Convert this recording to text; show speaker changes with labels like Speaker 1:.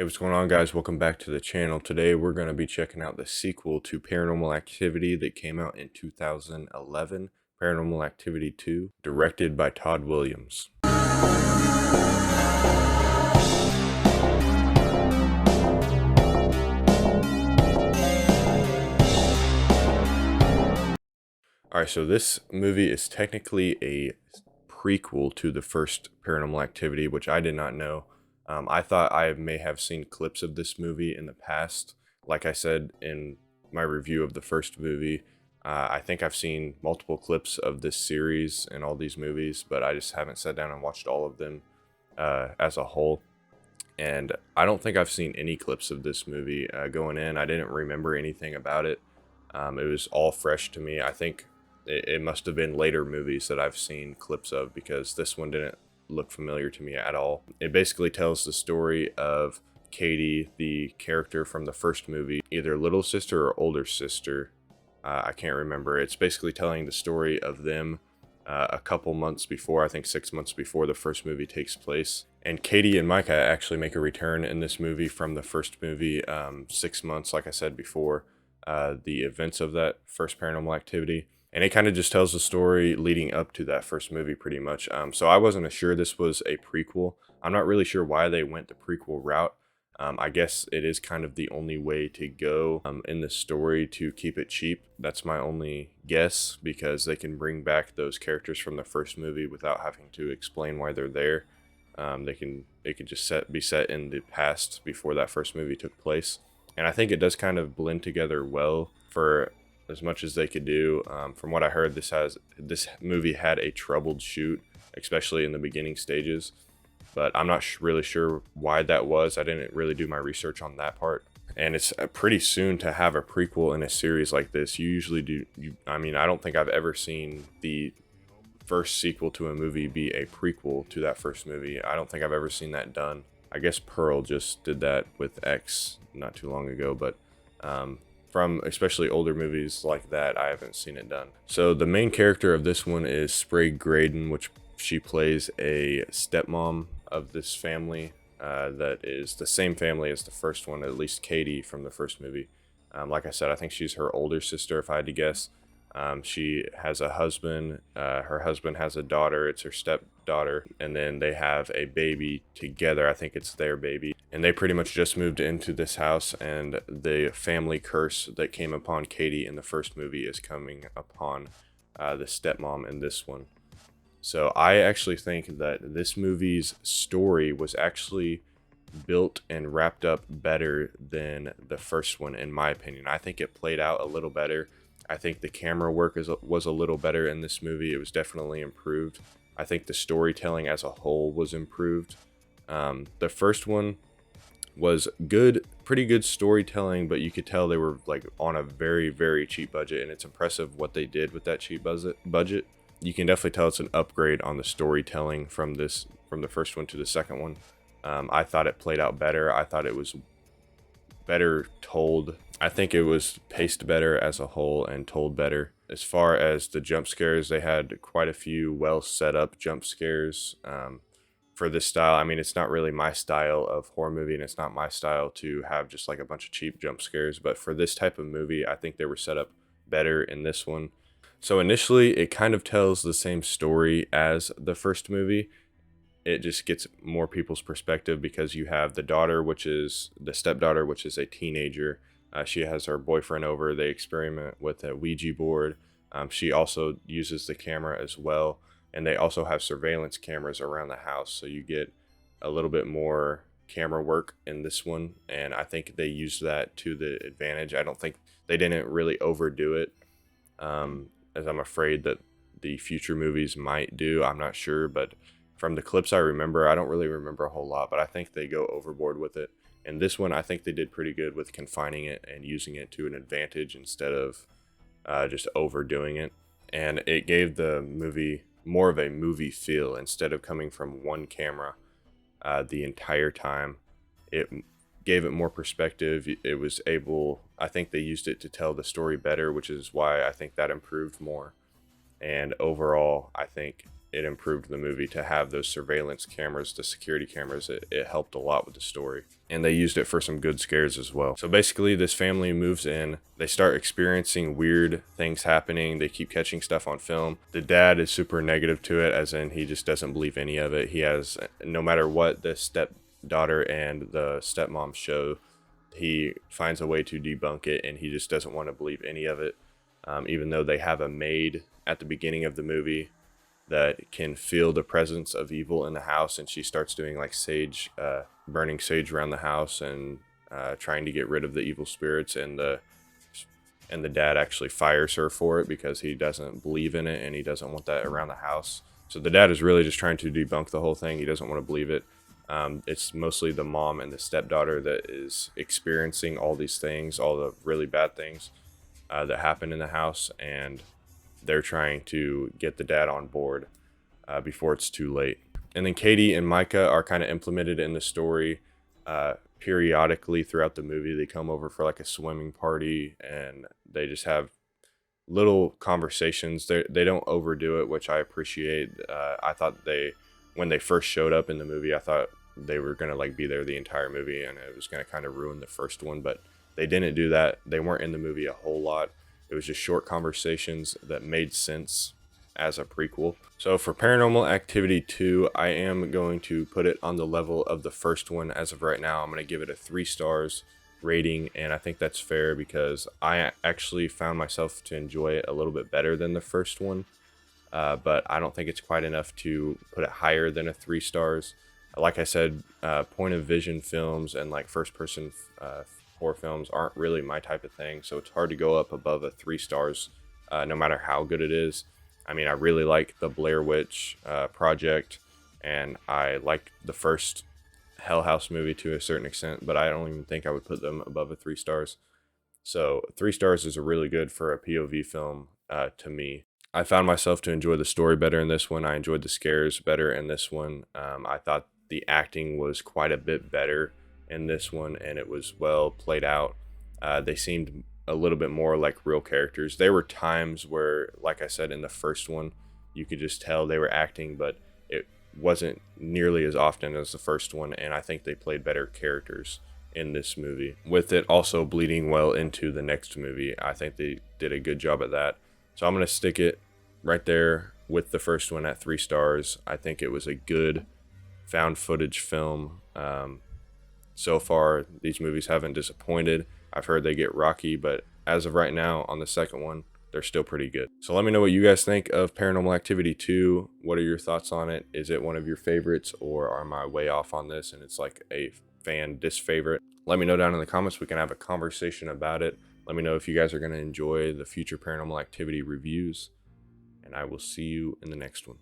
Speaker 1: Hey, what's going on, guys? Welcome back to the channel. Today we're going to be checking out the sequel to Paranormal Activity that came out in 2011, Paranormal Activity 2, directed by Todd Williams. Alright, so this movie is technically a prequel to the first Paranormal Activity, which I did not know. I thought I may have seen clips of this movie in the past. Like I said in my review of the first movie, I think I've seen multiple clips of this series and all these movies, but I just haven't sat down and watched all of them as a whole. And I don't think I've seen any clips of this movie going in. I didn't remember anything about it. It was all fresh to me. I think it must have been later movies that I've seen clips of, because this one didn't look familiar to me at all. It basically tells the story of Katie, the character from the first movie, either little sister or older sister. I can't remember. It's basically telling the story of them a couple months before, I think 6 months before the first movie takes place. And Katie and Micah actually make a return in this movie from the first movie, 6 months, like I said before, the events of that first Paranormal Activity. And it kind of just tells the story leading up to that first movie pretty much. So I wasn't sure this was a prequel. I'm not really sure why they went the prequel route. I guess it is kind of the only way to go in the story to keep it cheap. That's my only guess, because they can bring back those characters from the first movie without having to explain why they're there. It could just be set in the past before that first movie took place. And I think it does kind of blend together well for as much as they could do. From what I heard, this movie had a troubled shoot, especially in the beginning stages. But I'm not really sure why that was. I didn't really do my research on that part. And it's pretty soon to have a prequel in a series like this. You usually do. I mean, I don't think I've ever seen the first sequel to a movie be a prequel to that first movie. I don't think I've ever seen that done. I guess Pearl just did that with X not too long ago, but from especially older movies like that, I haven't seen it done. So the main character of this one is Sprague Graydon, which she plays a stepmom of this family that is the same family as the first one, at least Katie from the first movie. Like I said, I think she's her older sister, if I had to guess. She has a husband. Her husband has a daughter. It's her stepdaughter. And then they have a baby together. I think it's their baby. And they pretty much just moved into this house. And the family curse that came upon Katie in the first movie is coming upon the stepmom in this one. So I actually think that this movie's story was actually built and wrapped up better than the first one, in my opinion. I think it played out a little better. I think the camera work was a little better in this movie. It was definitely improved. I think the storytelling as a whole was improved. The first one was good, pretty good storytelling, but you could tell they were like on a very, very cheap budget, and it's impressive what they did with that cheap budget. You can definitely tell it's an upgrade on the storytelling from the first one to the second one. I thought it played out better. I thought it was better told. I think it was paced better as a whole and told better. As far as the jump scares, they had quite a few well set up jump scares for this style. I mean, it's not really my style of horror movie, and it's not my style to have just like a bunch of cheap jump scares. But for this type of movie, I think they were set up better in this one. So initially, it kind of tells the same story as the first movie. It just gets more people's perspective, because you have the daughter, which is the stepdaughter, which is a teenager. She has her boyfriend over. They experiment with a Ouija board. She also uses the camera as well. And they also have surveillance cameras around the house. So you get a little bit more camera work in this one. And I think they used that to the advantage. I don't think they didn't really overdo it, as I'm afraid that the future movies might do. I'm not sure, but from the clips I remember, I don't really remember a whole lot, but I think they go overboard with it. And this one, I think they did pretty good with confining it and using it to an advantage instead of just overdoing it. And it gave the movie more of a movie feel instead of coming from one camera the entire time. It gave it more perspective. It was able, I think they used it to tell the story better, which is why I think that improved more. And overall, I think it improved the movie to have those surveillance cameras, the security cameras. It helped a lot with the story. And they used it for some good scares as well. So basically, this family moves in. They start experiencing weird things happening. They keep catching stuff on film. The dad is super negative to it, as in he just doesn't believe any of it. He has, no matter what the stepdaughter and the stepmom show, he finds a way to debunk it, and he just doesn't want to believe any of it. Even though they have a maid at the beginning of the movie that can feel the presence of evil in the house, and she starts doing like burning sage around the house and trying to get rid of the evil spirits, and the dad actually fires her for it because he doesn't believe in it and he doesn't want that around the house. So the dad is really just trying to debunk the whole thing. He doesn't want to believe it. It's mostly the mom and the stepdaughter that is experiencing all these things, all the really bad things that happen in the house, and they're trying to get the dad on board before it's too late. And then Katie and Micah are kind of implemented in the story periodically throughout the movie. They come over for like a swimming party, and they just have little conversations. They don't overdo it, which I appreciate. I thought when they first showed up in the movie, I thought they were gonna like be there the entire movie, and it was gonna kind of ruin the first one. But they didn't do that. They weren't in the movie a whole lot. It was just short conversations that made sense as a prequel. So for Paranormal Activity 2, I am going to put it on the level of the first one as of right now. I'm going to give it a 3 stars rating, and I think that's fair because I actually found myself to enjoy it a little bit better than the first one. But I don't think it's quite enough to put it higher than a 3 stars. Like I said, point of vision films and like first person horror films aren't really my type of thing, so it's hard to go up above a 3 stars no matter how good it is. I mean, I really like the Blair Witch Project, and I liked the first Hell House movie to a certain extent, but I don't even think I would put them above a 3 stars. So 3 stars is a really good for a POV film to me. I found myself to enjoy the story better in this one. I enjoyed the scares better in this one. I thought the acting was quite a bit better in this one, and it was well played out. They seemed a little bit more like real characters. There were times where, like I said in the first one, you could just tell they were acting, but it wasn't nearly as often as the first one, and I think they played better characters in this movie, with it also bleeding well into the next movie. I think they did a good job at that. So I'm going to stick it right there with the first one at 3 stars. I think it was a good found footage film. So far, these movies haven't disappointed. I've heard they get rocky, but as of right now, on the second one, they're still pretty good. So let me know what you guys think of Paranormal Activity 2. What are your thoughts on it? Is it one of your favorites, or am I way off on this and it's like a fan disfavorite? Let me know down in the comments. We can have a conversation about it. Let me know if you guys are going to enjoy the future Paranormal Activity reviews, and I will see you in the next one.